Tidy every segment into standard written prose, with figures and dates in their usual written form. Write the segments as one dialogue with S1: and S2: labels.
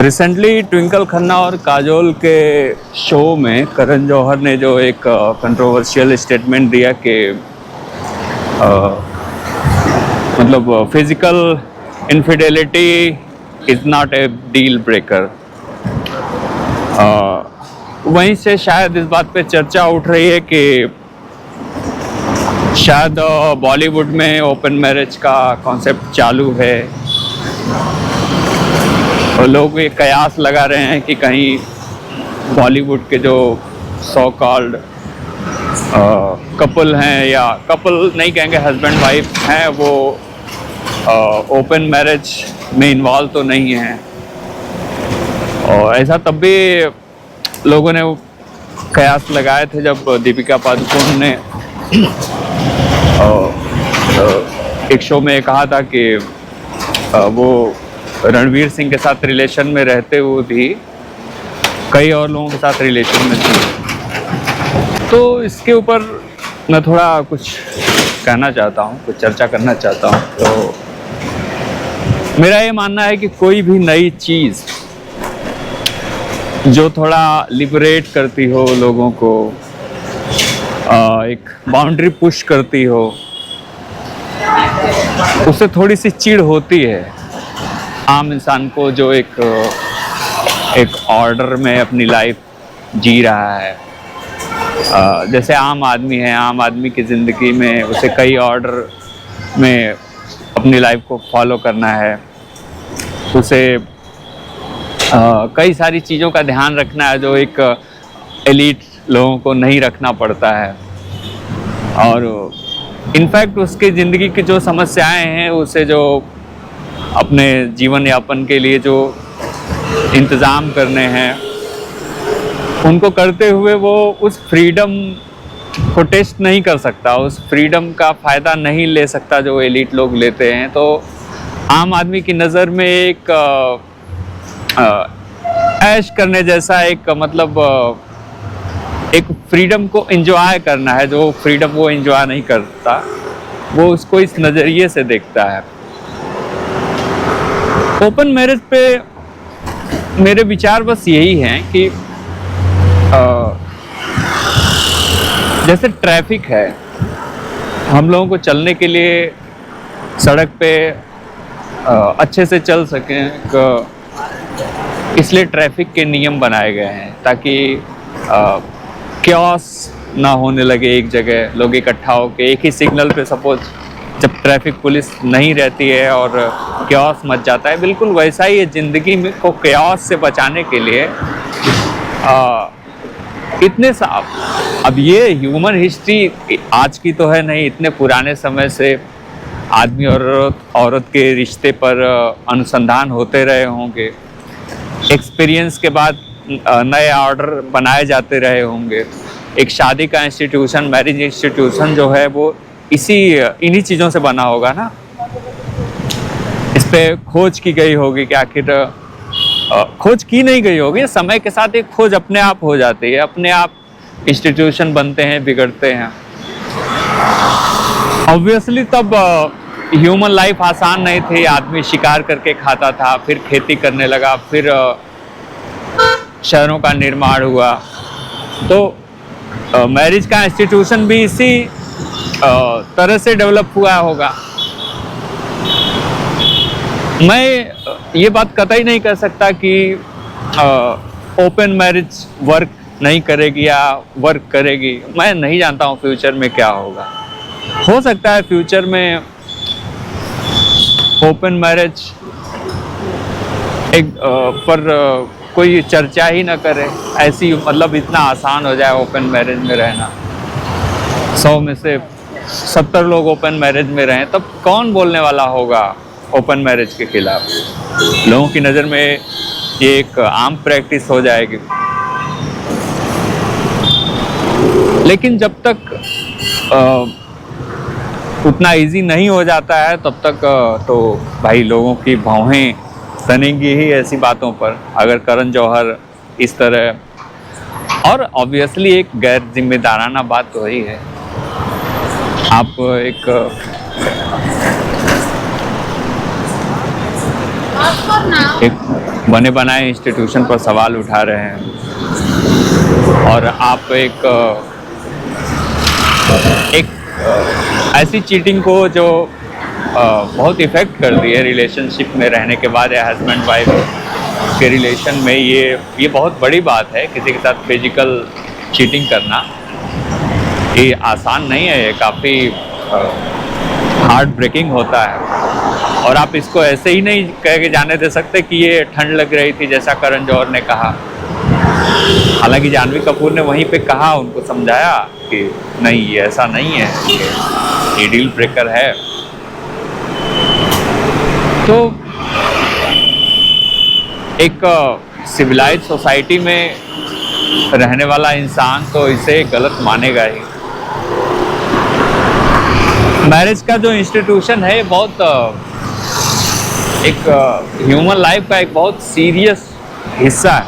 S1: Recently Twinkle Khanna और काजोल के show में करण जौहर ने जो एक कंट्रोवर्शियल स्टेटमेंट दिया कि मतलब physical infidelity is not a deal breaker. वहीं से शायद इस बात पे चर्चा उठ रही है कि शायद बॉलीवुड में ओपन मैरिज का कॉन्सेप्ट चालू है और लोग ये कयास लगा रहे हैं कि कहीं बॉलीवुड के जो सो कॉल्ड कपल हैं, या कपल नहीं कहेंगे, हस्बैंड वाइफ हैं, वो ओपन मैरिज में इन्वॉल्व तो नहीं हैं। और ऐसा तब भी लोगों ने कयास लगाए थे जब दीपिका पादुकोण ने एक शो में कहा था कि वो रणवीर सिंह के साथ रिलेशन में रहते हुए भी कई और लोगों के साथ रिलेशन में थी। तो इसके ऊपर मैं थोड़ा कुछ कहना चाहता हूँ, कुछ चर्चा करना चाहता हूँ। तो मेरा ये मानना है कि कोई भी नई चीज़ जो थोड़ा लिबरेट करती हो लोगों को, एक बाउंड्री पुश करती हो, उससे थोड़ी सी चिढ़ होती है आम इंसान को जो एक ऑर्डर में अपनी लाइफ जी रहा है। जैसे आम आदमी है, आम आदमी की ज़िंदगी में उसे कई ऑर्डर में अपनी लाइफ को फॉलो करना है, उसे कई सारी चीज़ों का ध्यान रखना है जो एक एलीट लोगों को नहीं रखना पड़ता है। और इनफैक्ट उसकी ज़िंदगी की जो समस्याएं हैं, उसे जो अपने जीवन यापन के लिए जो इंतज़ाम करने हैं, उनको करते हुए वो उस फ्रीडम को टेस्ट नहीं कर सकता, उस फ्रीडम का फ़ायदा नहीं ले सकता जो एलीट लोग लेते हैं। तो आम आदमी की नज़र में एक ऐश करने जैसा एक मतलब एक फ्रीडम को एंजॉय करना है, जो फ्रीडम वो एंजॉय नहीं करता, वो उसको इस नज़रिए से देखता है। ओपन मैरिज पे मेरे विचार बस यही हैं कि जैसे ट्रैफिक है, हम लोगों को चलने के लिए सड़क पे अच्छे से चल सकें, इसलिए ट्रैफिक के नियम बनाए गए हैं ताकि क्योस ना होने लगे। एक जगह लोग इकट्ठा होकर एक ही सिग्नल पे, सपोज जब ट्रैफिक पुलिस नहीं रहती है और क्योस मच जाता है, बिल्कुल वैसा ही है ज़िंदगी में को क्योस से बचाने के लिए इतने साफ। अब ये ह्यूमन हिस्ट्री आज की तो है नहीं, इतने पुराने समय से आदमी और औरत के रिश्ते पर अनुसंधान होते रहे होंगे, एक्सपीरियंस के बाद नए ऑर्डर बनाए जाते रहे होंगे। एक शादी का इंस्टीट्यूशन, मैरिज इंस्टीट्यूशन जो है वो इन्हीं चीज़ों से बना होगा ना। इस पे खोज की गई होगी कि आखिर खोज की नहीं गई होगी, समय के साथ एक खोज अपने आप हो जाती है, अपने आप इंस्टीट्यूशन बनते हैं, बिगड़ते हैं। ऑब्वियसली तब ह्यूमन लाइफ आसान नहीं थी, आदमी शिकार करके खाता था, फिर खेती करने लगा, फिर शहरों का निर्माण हुआ। तो मैरिज का इंस्टीट्यूशन भी इसी तरह से डेवलप हुआ होगा। मैं ये बात कतई नहीं कर सकता कि ओपन मैरिज वर्क नहीं करेगी या वर्क करेगी। मैं नहीं जानता हूँ फ्यूचर में क्या होगा। हो सकता है फ्यूचर में ओपन मैरिज एक पर कोई चर्चा ही ना करे, ऐसी मतलब इतना आसान हो जाए ओपन मैरिज में रहना। 100 में से 70 लोग ओपन मैरिज में रहें, तब कौन बोलने वाला होगा ओपन मैरिज के खिलाफ? लोगों की नज़र में ये एक आम प्रैक्टिस हो जाएगी। लेकिन जब तक उतना इजी नहीं हो जाता है, तब तक तो भाई लोगों की भौहें तनेंगी ही ऐसी बातों पर। अगर करण जौहर इस तरह, और ऑब्वियसली एक गैर जिम्मेदाराना बात तो वही है, आप एक बने बनाए इंस्टीट्यूशन पर सवाल उठा रहे हैं और आप एक ऐसी चीटिंग को जो बहुत इफ़ेक्ट करती है रिलेशनशिप में रहने के बाद या हस्बैंड वाइफ के रिलेशन में, ये बहुत बड़ी बात है। किसी के साथ फिजिकल चीटिंग करना ये आसान नहीं है, ये काफ़ी हार्ट ब्रेकिंग होता है और आप इसको ऐसे ही नहीं कह के जाने दे सकते कि ये ठंड लग रही थी जैसा करण जौहर ने कहा। हालांकि जानवी कपूर ने वहीं पे कहा, उनको समझाया कि नहीं ये ऐसा नहीं है, ये डील ब्रेकर है। तो एक सिविलाइज्ड सोसाइटी में रहने वाला इंसान तो इसे गलत मानेगा ही। मैरिज का जो इंस्टीट्यूशन है बहुत एक ह्यूमन लाइफ का एक बहुत सीरियस हिस्सा है,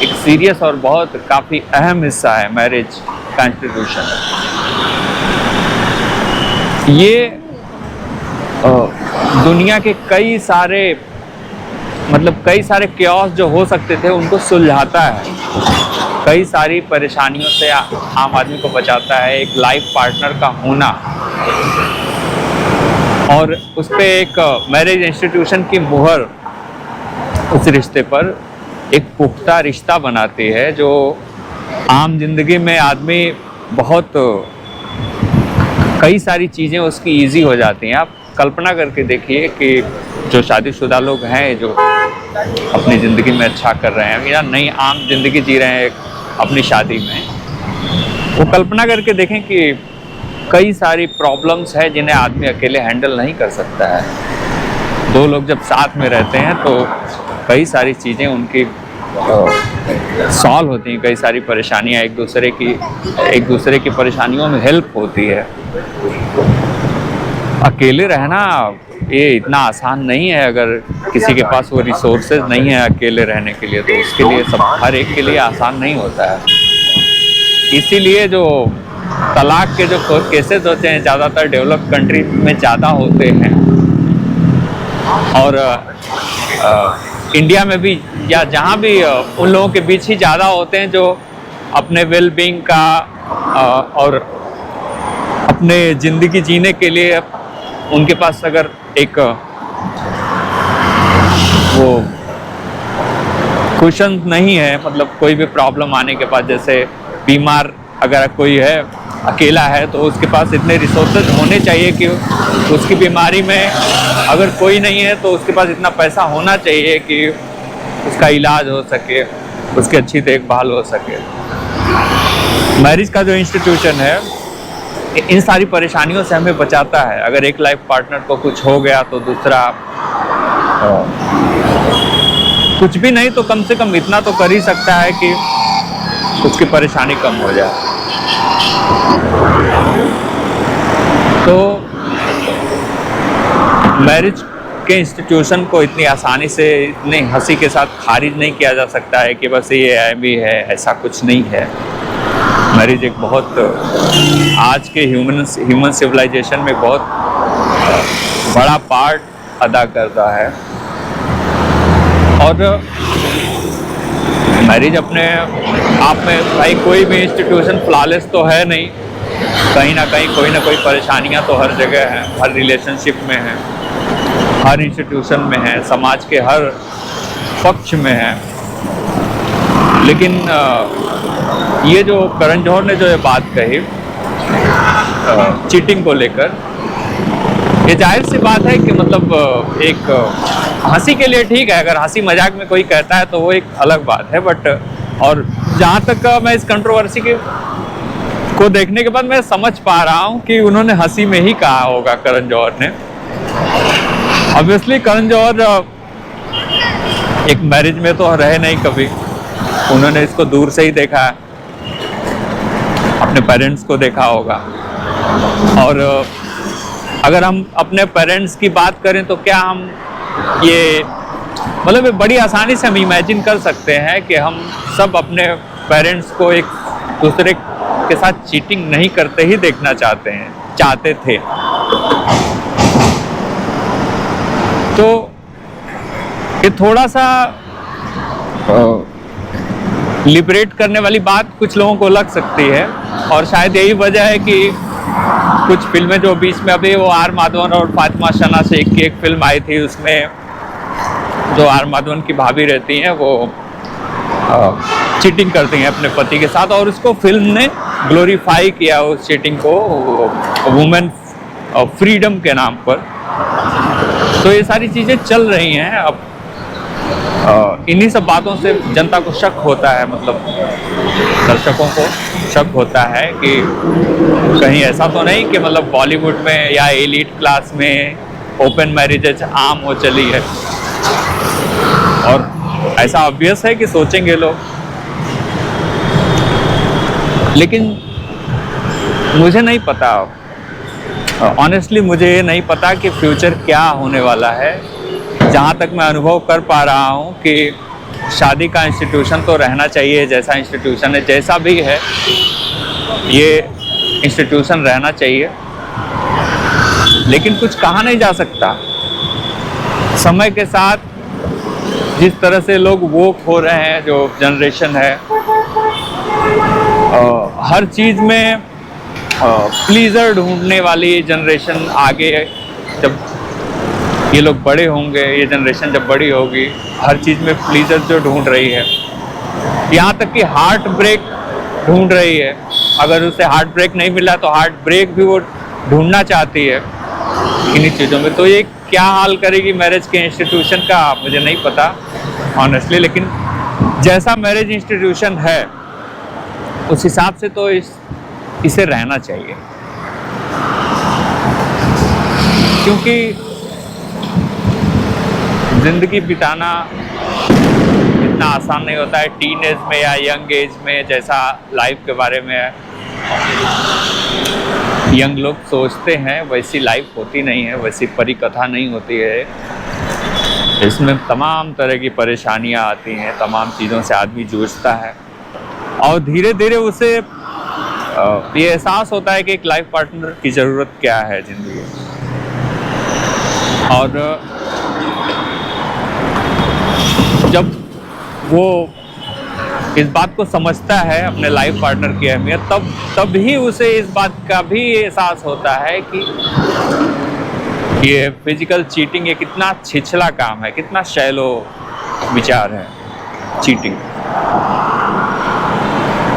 S1: एक सीरियस और बहुत काफ़ी अहम हिस्सा है मैरिज का इंस्टीट्यूशन। ये दुनिया के कई सारे क्योस जो हो सकते थे उनको सुलझाता है, कई सारी परेशानियों से आम आदमी को बचाता है। एक लाइफ पार्टनर का होना और उस पर एक मैरिज इंस्टीट्यूशन की मुहर उस रिश्ते पर एक पुख्ता रिश्ता बनाती है, जो आम जिंदगी में आदमी बहुत कई सारी चीज़ें उसकी इजी हो जाती हैं। आप कल्पना करके देखिए कि जो शादीशुदा लोग हैं जो अपनी ज़िंदगी में अच्छा कर रहे हैं या नई आम जिंदगी जी रहे हैं अपनी शादी में, वो कल्पना करके देखें कि कई सारी प्रॉब्लम्स हैं जिन्हें आदमी अकेले हैंडल नहीं कर सकता है। दो लोग जब साथ में रहते हैं तो कई सारी चीज़ें उनकी सॉल्व होती हैं, कई सारी परेशानियां एक दूसरे की परेशानियों में हेल्प होती है। अकेले रहना ये इतना आसान नहीं है, अगर किसी के पास वो रिसोर्सेज नहीं है अकेले रहने के लिए, तो उसके लिए सब हर एक के लिए आसान नहीं होता है। इसीलिए जो तलाक के जो केसेस होते हैं ज़्यादातर डेवलप्ड कंट्री में ज़्यादा होते हैं और इंडिया में भी या जहाँ भी उन लोगों के बीच ही ज़्यादा होते हैं जो अपने वेलबींग का और अपने ज़िंदगी जीने के लिए उनके पास अगर एक वो कुशन नहीं है, मतलब कोई भी प्रॉब्लम आने के बाद, जैसे बीमार अगर कोई है अकेला है तो उसके पास इतने रिसोर्सेज होने चाहिए कि उसकी बीमारी में अगर कोई नहीं है तो उसके पास इतना पैसा होना चाहिए कि उसका इलाज हो सके, उसकी अच्छी देखभाल हो सके। मैरिज का जो इंस्टीट्यूशन है इन सारी परेशानियों से हमें बचाता है। अगर एक लाइफ पार्टनर को कुछ हो गया तो दूसरा कुछ भी नहीं तो कम से कम इतना तो कर ही सकता है कि उसकी परेशानी कम हो जाए। तो मैरिज के इंस्टीट्यूशन को इतनी आसानी से इतनी हंसी के साथ खारिज नहीं किया जा सकता है कि बस ये भी है, ऐसा कुछ नहीं है। मैरिज एक बहुत आज के ह्यूमन सिविलाइजेशन में बहुत बड़ा पार्ट अदा करता है और मैरिज अपने आप में भाई कोई भी इंस्टीट्यूशन फ्लॉलेस तो है नहीं, कहीं ना कहीं कोई ना कोई परेशानियां तो हर जगह हैं, हर रिलेशनशिप में है, हर इंस्टीट्यूशन में है, समाज के हर पक्ष में है। लेकिन ये जो करण जौहर ने जो ये बात कही चीटिंग को लेकर, ये जाहिर सी बात है कि मतलब एक हंसी के लिए ठीक है, अगर हंसी मजाक में कोई कहता है तो वो एक अलग बात है, बट और जहाँ तक मैं इस कंट्रोवर्सी को देखने के बाद मैं समझ पा रहा हूँ कि उन्होंने हंसी में ही कहा होगा करण जौहर ने। ऑब्वियसली करण जौहर एक मैरिज में तो रहे नहीं कभी, उन्होंने इसको दूर से ही देखा है, अपने पेरेंट्स को देखा होगा। और अगर हम अपने पेरेंट्स की बात करें तो क्या हम ये मतलब बड़ी आसानी से हम इमेजिन कर सकते हैं कि हम सब अपने पेरेंट्स को एक दूसरे के साथ चीटिंग नहीं करते ही देखना चाहते थे। तो ये थोड़ा सा लिबरेट करने वाली बात कुछ लोगों को लग सकती है, और शायद यही वजह है कि कुछ फिल्में जो बीच में अभी वो आर माधवन और फातिमा सना शेख की एक फिल्म आई थी, उसमें जो आर माधवन की भाभी रहती हैं वो चीटिंग करती हैं अपने पति के साथ, और उसको फिल्म ने ग्लोरीफाई किया उस चीटिंग को वुमेन फ्रीडम के नाम पर। तो ये सारी चीज़ें चल रही हैं। अब इन्हीं सब बातों से जनता को शक होता है, मतलब दर्शकों को शक होता है कि कहीं ऐसा तो नहीं कि मतलब बॉलीवुड में या एलीट क्लास में ओपन मैरिजेज आम हो चली है। और ऐसा ऑब्वियस है कि सोचेंगे लोग, लेकिन मुझे नहीं पता, ऑनेस्टली मुझे ये नहीं पता कि फ्यूचर क्या होने वाला है। जहाँ तक मैं अनुभव कर पा रहा हूँ कि शादी का इंस्टीट्यूशन तो रहना चाहिए, जैसा इंस्टीट्यूशन है, जैसा भी है ये इंस्टीट्यूशन रहना चाहिए, लेकिन कुछ कहा नहीं जा सकता। समय के साथ जिस तरह से लोग वोक हो रहे हैं, जो जनरेशन है, हर चीज़ में प्लीज़र ढूंढने वाली जनरेशन, आगे जब ये लोग बड़े होंगे, ये जनरेशन जब बड़ी होगी, हर चीज़ में प्लीज़र जो ढूंढ रही है, यहाँ तक कि हार्ट ब्रेक ढूंढ रही है। अगर उसे हार्ट ब्रेक नहीं मिला तो हार्ट ब्रेक भी वो ढूंढना चाहती है इन्हीं चीज़ों में। तो ये क्या हाल करेगी मैरिज के इंस्टीट्यूशन का मुझे नहीं पता ऑनेस्टली, लेकिन जैसा मैरिज इंस्टीट्यूशन है उस हिसाब से तो इसे रहना चाहिए, क्योंकि ज़िंदगी बिताना इतना आसान नहीं होता है टीन एज में या यंग एज में। जैसा लाइफ के बारे में यंग लोग सोचते हैं वैसी लाइफ होती नहीं है, वैसी परिकथा नहीं होती है। इसमें तमाम तरह की परेशानियां आती हैं, तमाम चीज़ों से आदमी जूझता है, और धीरे धीरे उसे ये एहसास होता है कि एक लाइफ पार्टनर की ज़रूरत क्या है ज़िंदगी में। और जब वो इस बात को समझता है अपने लाइफ पार्टनर की अहमियत, तब ही उसे इस बात का भी एहसास होता है कि ये फिजिकल चीटिंग ये कितना छिछला काम है, कितना शैलो विचार है चीटिंग।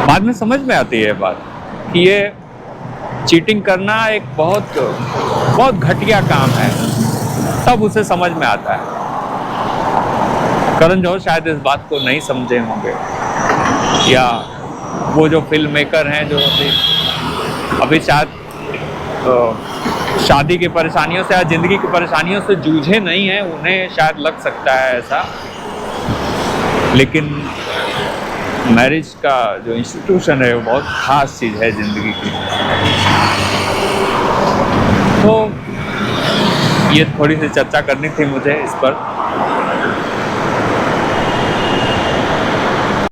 S1: बाद में समझ में आती है बात कि ये चीटिंग करना एक बहुत बहुत घटिया काम है, तब उसे समझ में आता है। करण जौहर शायद इस बात को नहीं समझे होंगे, या वो जो फिल्म मेकर हैं जो अभी शायद शादी की परेशानियों से या ज़िंदगी की परेशानियों से जूझे नहीं हैं, उन्हें शायद लग सकता है ऐसा। लेकिन मैरिज का जो इंस्टीट्यूशन है वो बहुत ख़ास चीज़ है ज़िंदगी की। तो ये थोड़ी सी चर्चा करनी थी मुझे इस पर।